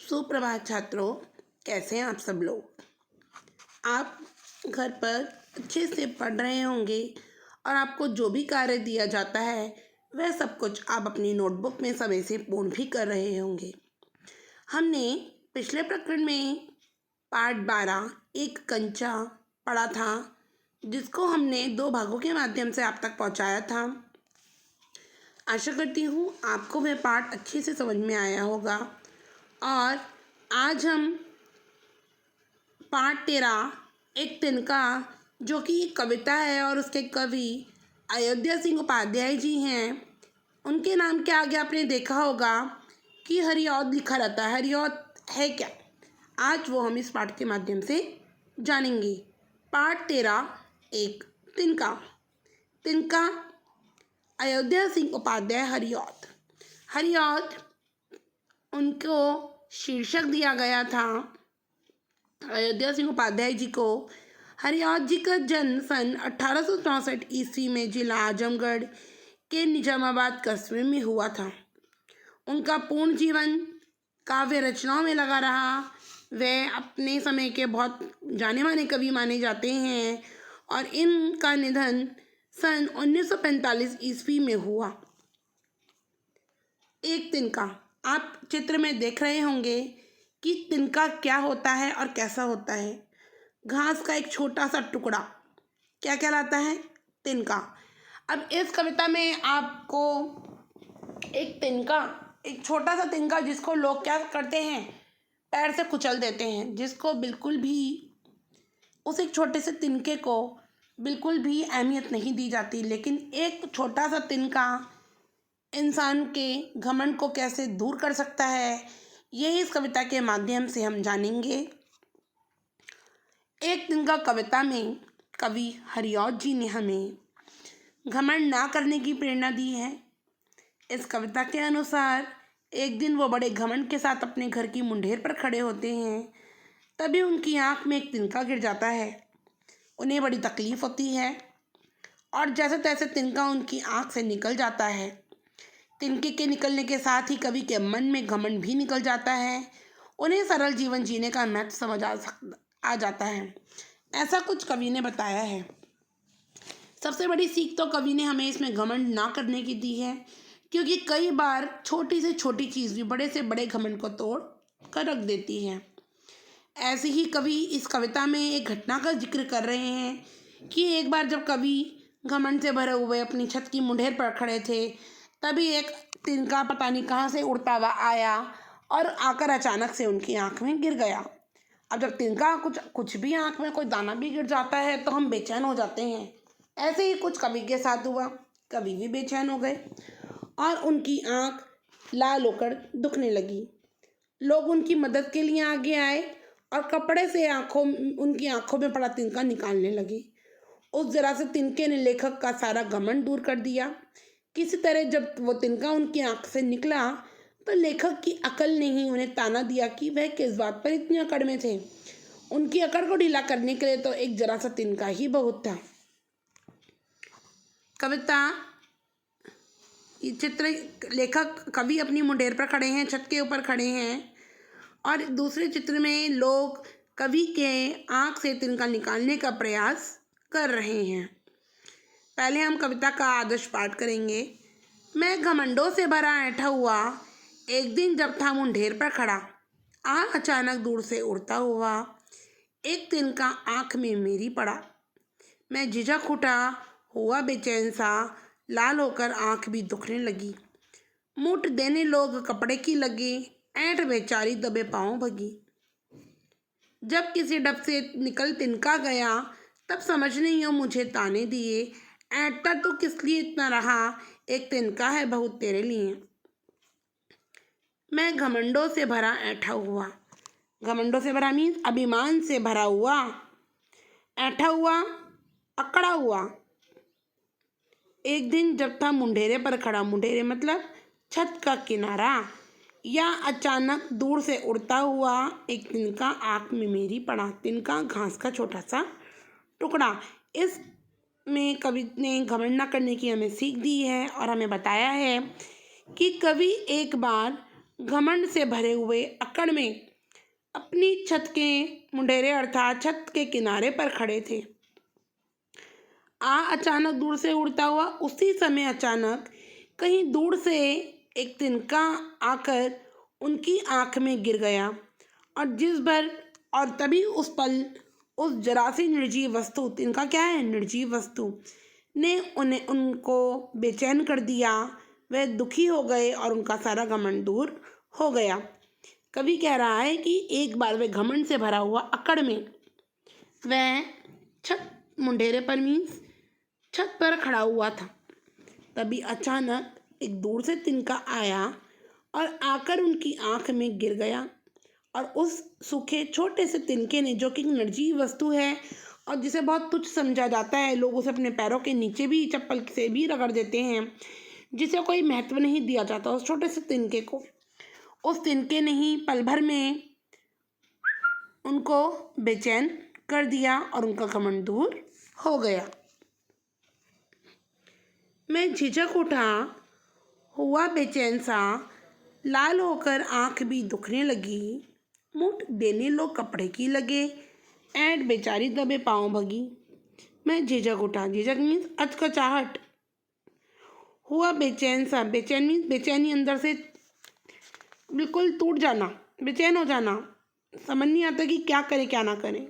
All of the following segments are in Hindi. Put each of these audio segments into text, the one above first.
सुप्रभात छात्रों, कैसे हैं आप सब लोग। आप घर पर अच्छे से पढ़ रहे होंगे और आपको जो भी कार्य दिया जाता है वह सब कुछ आप अपनी नोटबुक में समय से पूर्ण भी कर रहे होंगे। हमने पिछले प्रकरण में पाठ 12 एक कंचा पढ़ा था, जिसको हमने 2 भागों के माध्यम से आप तक पहुंचाया था। आशा करती हूँ आपको वह पाठ अच्छे से समझ में आया होगा। और आज हम पाठ 13 एक तिनका, जो कि कविता है और उसके कवि अयोध्या सिंह उपाध्याय जी हैं, उनके नाम के आगे आपने देखा होगा कि हरिऔध लिखा रहता है। हरिऔध है क्या, आज वो हम इस पाठ के माध्यम से जानेंगे। पाठ 13 एक तिनका। तिनका अयोध्या सिंह उपाध्याय हरिऔध। हरिऔध उनको शीर्षक दिया गया था। अयोध्या सिंह उपाध्याय जी को हरिऔध जी का जन्म सन 1864 ईस्वी में जिला आजमगढ़ के निजामाबाद कस्बे में हुआ था। उनका पूर्ण जीवन काव्य रचनाओं में लगा रहा। वे अपने समय के बहुत जाने माने कवि माने जाते हैं और इनका निधन सन 1945 ईस्वी में हुआ। एक तिनका, आप चित्र में देख रहे होंगे कि तिनका क्या होता है और कैसा होता है। घास का एक छोटा सा टुकड़ा क्या कहलाता है, तिनका। अब इस कविता में आपको एक तिनका, एक छोटा सा तिनका, जिसको लोग क्या करते हैं, पैर से कुचल देते हैं, जिसको बिल्कुल भी, उस एक छोटे से तिनके को बिल्कुल भी अहमियत नहीं दी जाती। लेकिन एक छोटा सा तिनका इंसान के घमंड को कैसे दूर कर सकता है, यही इस कविता के माध्यम से हम जानेंगे। एक तिनका कविता में कवि हरिऔध जी ने हमें घमंड ना करने की प्रेरणा दी है। इस कविता के अनुसार एक दिन वो बड़े घमंड के साथ अपने घर की मुंडेर पर खड़े होते हैं। तभी उनकी आंख में एक तिनका गिर जाता है। उन्हें बड़ी तकलीफ होती है और जैसे तैसे तिनका उनकी आंख से निकल जाता है। तिनके के निकलने के साथ ही कवि के मन में घमंड भी निकल जाता है। उन्हें सरल जीवन जीने का महत्व समझ आ जाता है। ऐसा कुछ कवि ने बताया है। सबसे बड़ी सीख तो कवि ने हमें इसमें घमंड ना करने की दी है, क्योंकि कई बार छोटी से छोटी चीज़ भी बड़े से बड़े घमंड को तोड़ कर रख देती है। ऐसे ही कवि इस कविता में एक घटना का जिक्र कर रहे हैं कि एक बार जब कवि घमंड से भरे हुए अपनी छत की मुंडेर पर खड़े थे, तभी एक तिनका पता नहीं कहाँ से उड़ता हुआ आया और आकर अचानक से उनकी आंख में गिर गया। अब जब तिनका कुछ भी आंख में कोई दाना भी गिर जाता है तो हम बेचैन हो जाते हैं। ऐसे ही कुछ कवि के साथ हुआ। कवि भी बेचैन हो गए और उनकी आंख लाल होकर दुखने लगी। लोग उनकी मदद के लिए आगे आए और कपड़े से उनकी आंखों में पड़ा तिनका निकालने लगे। उस जरा से तिनके ने लेखक का सारा घमंड दूर कर दिया। किसी तरह जब वो तिनका उनकी आंख से निकला तो लेखक की अकल ने ही उन्हें ताना दिया कि वह किस बात पर इतनी अकड़ में थे। उनकी अकड़ को ढीला करने के लिए तो एक जरा सा तिनका ही बहुत था। कविता चित्र, लेखक कवि अपनी मुंडेर पर खड़े हैं, छत के ऊपर खड़े हैं, और दूसरे चित्र में लोग कवि के आंख से तिनका निकालने का प्रयास कर रहे हैं। पहले हम कविता का आदर्श पाठ करेंगे। मैं घमंडों से भरा ऐंठा हुआ, एक दिन जब था मुंडेर पर खड़ा, अचानक दूर से उड़ता हुआ एक तिनका आंख में मेरी पड़ा। मैं झिझक उठा, हुआ बेचैन सा, लाल होकर आंख भी दुखने लगी। मुठ देने लोग कपड़े की लगे, ऐंठ बेचारी दबे पाँव भगी। जब किसी डब से निकल तिनका गया, तब समझ नहीं हो मुझे ताने दिए। ऐंठता तो किस लिए इतना रहा, एक तिनका है बहुत तेरे लिए। मैं घमंडों से भरा ऐंठा हुआ। घमंडों से भरा मीन्स अभिमान से भरा हुआ, ऐंठा हुआ, अकड़ा हुआ। एक दिन जब था मुंडेरे पर खड़ा, मुंडेरे मतलब छत का किनारा, या अचानक दूर से उड़ता हुआ एक तिनका आँख में मेरी पड़ा। तिनका घास का छोटा सा टुकड़ा। इस में कवि ने घमंड न करने की हमें सीख दी है और हमें बताया है कि कवि एक बार घमंड से भरे हुए अक्कड़ में अपनी छत के मुंडेरे अर्थात छत के किनारे पर खड़े थे। अचानक दूर से उड़ता हुआ उसी समय अचानक कहीं दूर से एक तिनका आकर उनकी आँख में गिर गया और तभी उस पल उस जरा सी निर्जीव वस्तु, तिनका क्या है, निर्जीव वस्तु, ने उनको बेचैन कर दिया। वह दुखी हो गए और उनका सारा घमंड दूर हो गया। कवि कह रहा है कि एक बार वह घमंड से भरा हुआ अकड़ में वह छत मुंडेरे पर मीन्स छत पर खड़ा हुआ था। तभी अचानक एक दूर से तिनका आया और आकर उनकी आंख में गिर गया और उस सूखे छोटे से तिनके ने, जो कि निर्जीव वस्तु है और जिसे बहुत तुच्छ समझा जाता है, लोग उसे अपने पैरों के नीचे भी चप्पल से भी रगड़ देते हैं, जिसे कोई महत्व नहीं दिया जाता, उस छोटे से तिनके को, उस तिनके ने ही पल भर में उनको बेचैन कर दिया और उनका घमंड दूर हो गया। मैं झिझक उठा, हुआ बेचैन सा, लाल होकर आंख भी दुखने लगी, मुठ देने लोग कपड़े की लगे, ऐंठ बेचारी दबे पाँव भगी। मैं झिझक उठा, झिझक मीन्स अचकचाहट, हुआ बेचैन सा, बेचैन मीन्स बेचैनी, अंदर से बिल्कुल टूट जाना, बेचैन हो जाना, समझ नहीं आता कि क्या करे क्या ना करे।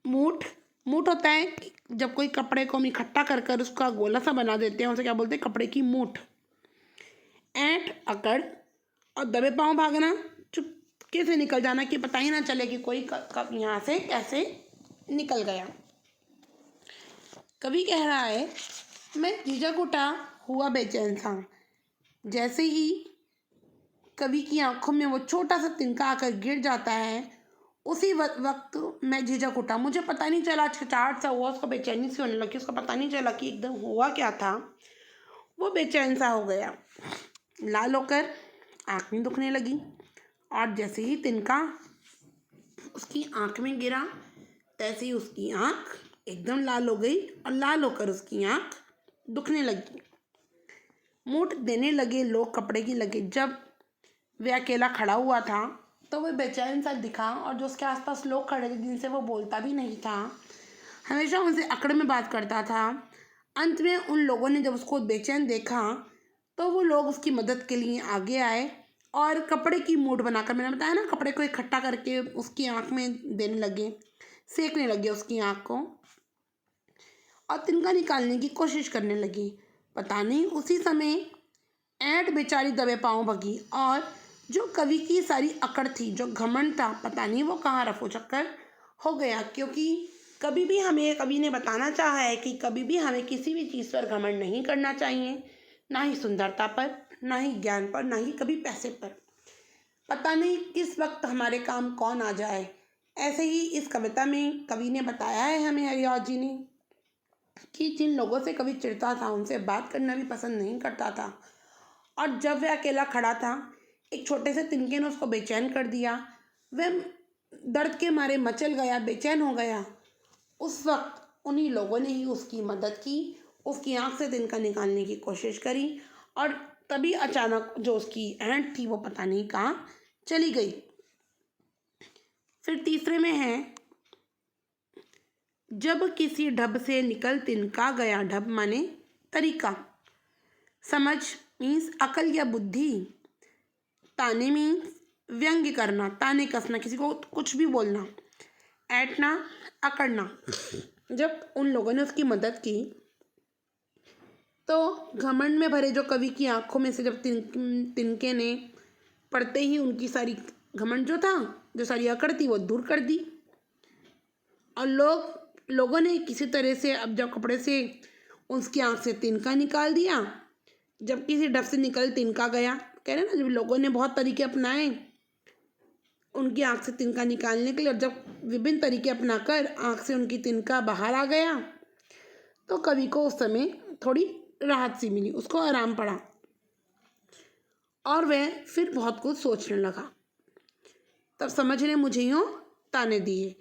मूठ होता है जब कोई कपड़े को हम इकट्ठा कर कर उसका गोला सा बना देते हैं, उसे क्या बोलते हैं, कपड़े की मूठ। ऐंठ अकड़ और दबे पाँव भागना, चुपके से निकल जाना कि पता ही ना चले कि कोई कब यहाँ से कैसे निकल गया। कवि कह रहा है मैं झिझक उठा, हुआ बेचैन सा। जैसे ही कवि की आंखों में वो छोटा सा तिनका आकर गिर जाता है, उसी वक्त मैं झिझक उठा। मुझे पता नहीं चला, छचाहट सा हुआ, उसको बेचैनी सी होने लगी, उसको पता नहीं चला कि एकदम हुआ क्या था। वो बेचैन सा हो गया, लाल होकर आँख में दुखने लगी और जैसे ही तिनका उसकी आँख में गिरा तैसे ही उसकी आँख एकदम लाल हो गई और लाल होकर उसकी आँख दुखने लगी। मूठ देने लगे लोग कपड़े की लगे। जब वह अकेला खड़ा हुआ था तो वह बेचैन सा दिखा और जो उसके आसपास लोग खड़े थे जिनसे वो बोलता भी नहीं था, हमेशा उनसे अकड़ में बात करता था। अंत में उन लोगों ने जब उसको बेचैन देखा तो वो लोग उसकी मदद के लिए आगे आए और कपड़े की मूठ बनाकर, मैंने बताया ना, कपड़े को इकट्ठा करके उसकी आँख में देने लगे, सेकने लगे उसकी आँख को और तिनका निकालने की कोशिश करने लगी। पता नहीं उसी समय ऐंठ बेचारी दबे पाँव भगी और जो कवि की सारी अकड़ थी, जो घमंड था, पता नहीं वो कहाँ रफू चक्कर हो गया। क्योंकि कवि ने बताना चाहा है कि कभी भी हमें किसी भी चीज़ पर घमंड नहीं करना चाहिए, ना ही सुंदरता पर, ना ही ज्ञान पर, ना ही कभी पैसे पर। पता नहीं किस वक्त हमारे काम कौन आ जाए। ऐसे ही इस कविता में कवि ने बताया है हमें, हरिऔध जी ने, कि जिन लोगों से कवि चिढ़ता था उनसे बात करना भी पसंद नहीं करता था और जब वह अकेला खड़ा था एक छोटे से तिनके ने उसको बेचैन कर दिया, वह दर्द के मारे मचल गया, बेचैन हो गया। उस वक्त उन्हीं लोगों ने ही उसकी मदद की, उसकी आँख से तिनका निकालने की कोशिश करी और तभी अचानक जो उसकी ऐंठ थी वो पता नहीं कहाँ चली गई। फिर तीसरे में है, जब किसी ढब से निकल तिनका गया, ढब माने तरीका, समझ मीन्स अकल या बुद्धि, ताने मीन्स व्यंग्य करना, ताने कसना, किसी को कुछ भी बोलना, ऐंठना, अकड़ना। जब उन लोगों ने उसकी मदद की तो घमंड में भरे जो कवि की आंखों में से जब तिनके ने पड़ते ही उनकी सारी घमंड जो था, जो सारी अकड़ थी, वो दूर कर दी और लोगों ने किसी तरह से, अब जब कपड़े से उसकी आँख से तिनका निकाल दिया, जब किसी ढब से निकल तिनका गया, कह रहे ना, जब लोगों ने बहुत तरीके अपनाए उनकी आँख से तिनका निकालने के लिए और जब विभिन्न तरीके अपनाकर आँख से उनकी तिनका बाहर आ गया तो कवि को उस समय थोड़ी राहत सी मिली, उसको आराम पड़ा और वह फिर बहुत कुछ सोचने लगा। तब समझ ने मुझे यूँ ताने दिए,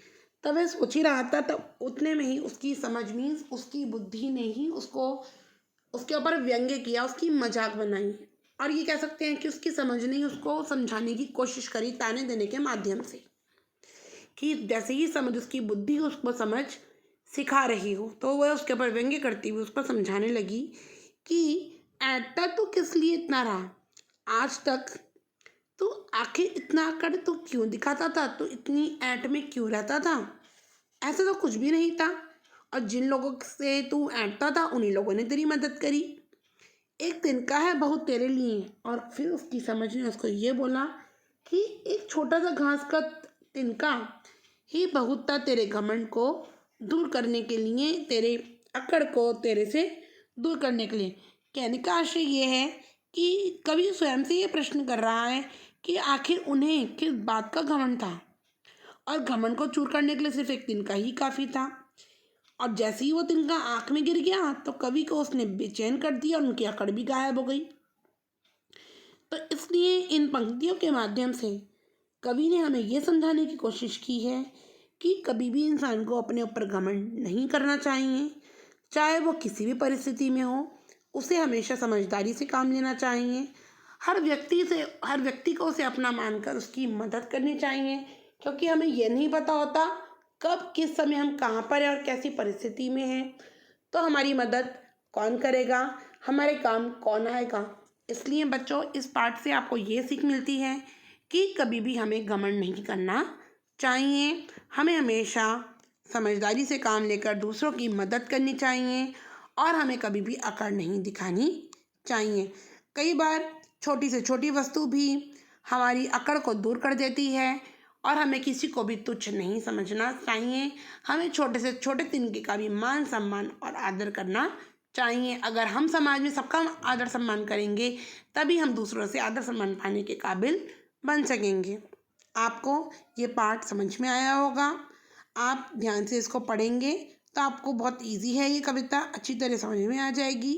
तब वह सोच ही रहा था, तब उतने में ही उसकी समझ मीन्स उसकी बुद्धि ने ही उसको उसके ऊपर व्यंग्य किया, उसकी मजाक बनाई। और ये कह सकते हैं कि उसकी समझ ने ही उसको समझाने की कोशिश करी ताने देने के माध्यम से, कि जैसे ही समझ उसकी बुद्धि उसको समझ सिखा रही हो, तो वह उसके ऊपर व्यंग्य करती हुई उसको समझाने लगी कि ऐंठता तू किस लिए इतना रहा आज तक, तो आखिर इतना आकर तो क्यों दिखाता था, तो इतनी ऐंठ में क्यों रहता था, ऐसा तो कुछ भी नहीं था, और जिन लोगों से तू ऐंठता था उन्हीं लोगों ने तेरी मदद करी, एक तिनका है बहुत तेरे लिए। और फिर उसकी समझ ने उसको ये बोला कि एक छोटा सा घास का तिनका ही बहुत था तेरे घमंड को दूर करने के लिए, तेरे अकड़ को तेरे से दूर करने के लिए। कहने का आशय ये है कि कवि स्वयं से ये प्रश्न कर रहा है कि आखिर उन्हें किस बात का घमंड था, और घमंड को चूर करने के लिए सिर्फ एक तिनका ही काफ़ी था। और जैसे ही वो तिनका आँख में गिर गया तो कवि को उसने बेचैन कर दिया और उनकी अकड़ भी गायब हो गई। तो इसलिए इन पंक्तियों के माध्यम से कवि ने हमें ये समझाने की कोशिश की है कि कभी भी इंसान को अपने ऊपर घमंड नहीं करना चाहिए, चाहे वो किसी भी परिस्थिति में हो, उसे हमेशा समझदारी से काम लेना चाहिए। हर व्यक्ति को उसे अपना मानकर उसकी मदद करनी चाहिए, क्योंकि हमें यह नहीं पता होता कब किस समय हम कहाँ पर हैं और कैसी परिस्थिति में हैं, तो हमारी मदद कौन करेगा, हमारे काम कौन आएगा। इसलिए बच्चों, इस पाठ से आपको ये सीख मिलती है कि कभी भी हमें घमंड नहीं करना चाहिए, हमें हमेशा समझदारी से काम लेकर दूसरों की मदद करनी चाहिए, और हमें कभी भी अकड़ नहीं दिखानी चाहिए। कई बार छोटी से छोटी वस्तु भी हमारी अकड़ को दूर कर देती है, और हमें किसी को भी तुच्छ नहीं समझना चाहिए, हमें छोटे से छोटे तिनके का भी मान सम्मान और आदर करना चाहिए। अगर हम समाज में सबका आदर सम्मान करेंगे तभी हम दूसरों से आदर सम्मान पाने के काबिल बन सकेंगे। आपको ये पाठ समझ में आया होगा, आप ध्यान से इसको पढ़ेंगे तो आपको बहुत इजी है, ये कविता अच्छी तरह समझ में आ जाएगी।